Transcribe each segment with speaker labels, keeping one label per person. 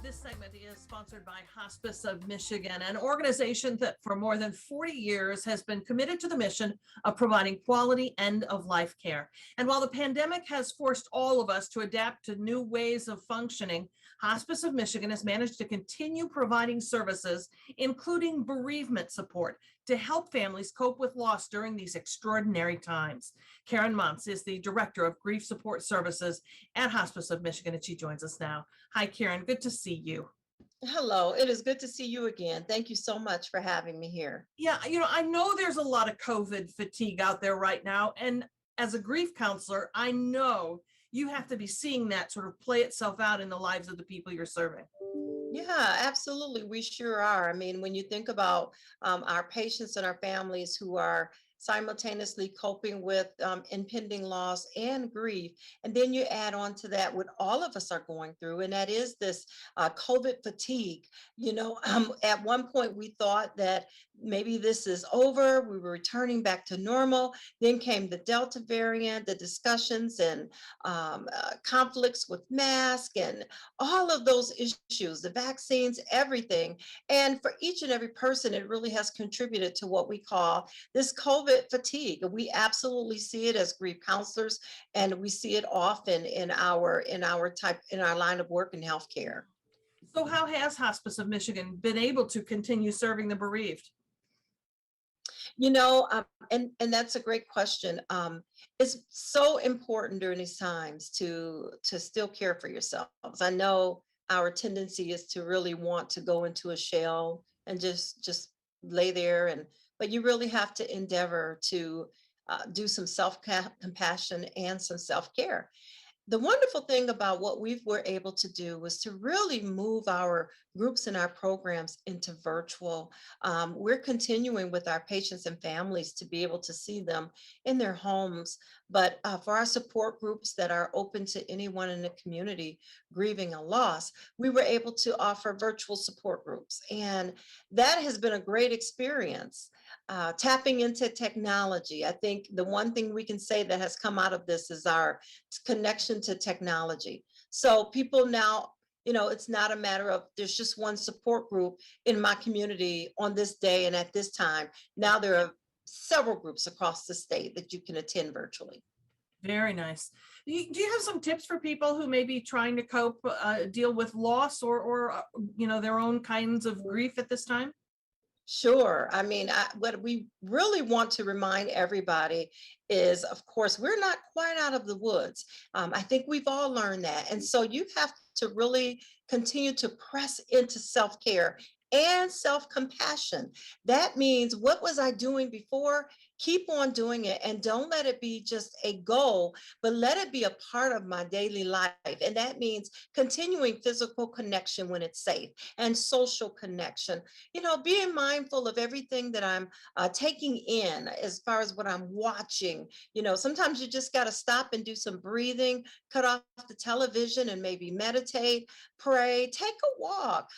Speaker 1: This segment is sponsored by Hospice of Michigan, an organization that for more than 40 years has been committed to the mission of providing quality end-of-life care. And while the pandemic has forced all of us to adapt to new ways of functioning, Hospice of Michigan has managed to continue providing services, including bereavement support, to help families cope with loss during these extraordinary times. Karen Montz is the Director of Grief Support Services at Hospice of Michigan, and she joins us now. Hi, Karen. Good to see you.
Speaker 2: Hello, it is good to see you again. Thank you so much for having me here.
Speaker 1: Yeah, I know there's a lot of COVID fatigue out there right now. And as a grief counselor, I know you have to be seeing that sort of play itself out in the lives of the people you're serving.
Speaker 2: Yeah, absolutely. We sure are. I mean, when you think about our patients and our families who are simultaneously coping with impending loss and grief, and then you add on to that what all of us are going through, and that is this COVID fatigue. At one point we thought that maybe this is over, we were returning back to normal. Then came the Delta variant, the discussions and conflicts with masks and all of those issues, the vaccines, everything. And for each and every person, it really has contributed to what we call this COVID fatigue. We absolutely see it as grief counselors, and we see it often in our line of work in healthcare.
Speaker 1: So how has Hospice of Michigan been able to continue serving the bereaved?
Speaker 2: And that's a great question. It's so important during these times to still care for yourselves. I know our tendency is to really want to go into a shell and just lay there, but you really have to endeavor to do some self-compassion and some self-care. The wonderful thing about what we were able to do was to really move our groups and our programs into virtual. We're continuing with our patients and families to be able to see them in their homes. But for our support groups that are open to anyone in the community grieving a loss, we were able to offer virtual support groups. And that has been a great experience. Tapping into technology. I think the one thing we can say that has come out of this is our connection to technology. So people now, it's not a matter of there's just one support group in my community on this day and at this time. Now there are several groups across the state that you can attend virtually.
Speaker 1: Very nice. Do you have some tips for people who may be trying to cope, deal with loss or their own kinds of grief at this time?
Speaker 2: Sure. I mean, what we really want to remind everybody is, of course, we're not quite out of the woods. I think we've all learned that. And so you have to really continue to press into self-care and self-compassion. That means, what was I doing before? Keep on doing it, and don't let it be just a goal, but let it be a part of my daily life. And that means continuing physical connection when it's safe and social connection, being mindful of everything that I'm taking in as far as what I'm watching. Sometimes you just got to stop and do some breathing, cut off the television and maybe meditate, pray, take a walk,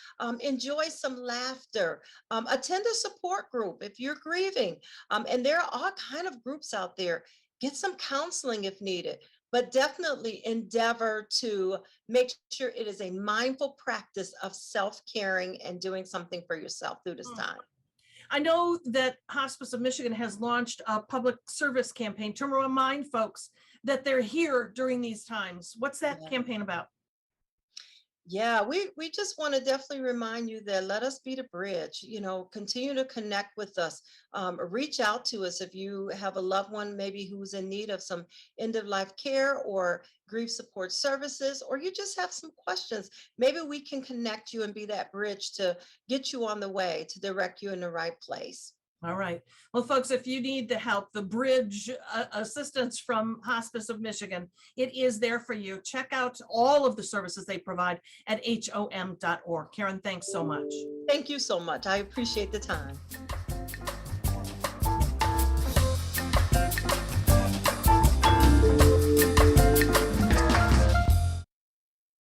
Speaker 2: enjoy some laughter, attend a support group if you're grieving. And there are all kinds of groups out there. Get some counseling if needed, but definitely endeavor to make sure it is a mindful practice of self-caring and doing something for yourself through this time.
Speaker 1: I know that Hospice of Michigan has launched a public service campaign to remind folks that they're here during these times. What's that campaign about?
Speaker 2: Yeah, we just want to definitely remind you that let us be the bridge, continue to connect with us. Reach out to us if you have a loved one maybe who's in need of some end of life care or grief support services, or you just have some questions. Maybe we can connect you and be that bridge to get you on the way, to direct you in the right place.
Speaker 1: All right. Well, folks, if you need the help, the bridge assistance from Hospice of Michigan, it is there for you. Check out all of the services they provide at HOM.org. Karen, thanks so much.
Speaker 2: Thank you so much. I appreciate the time.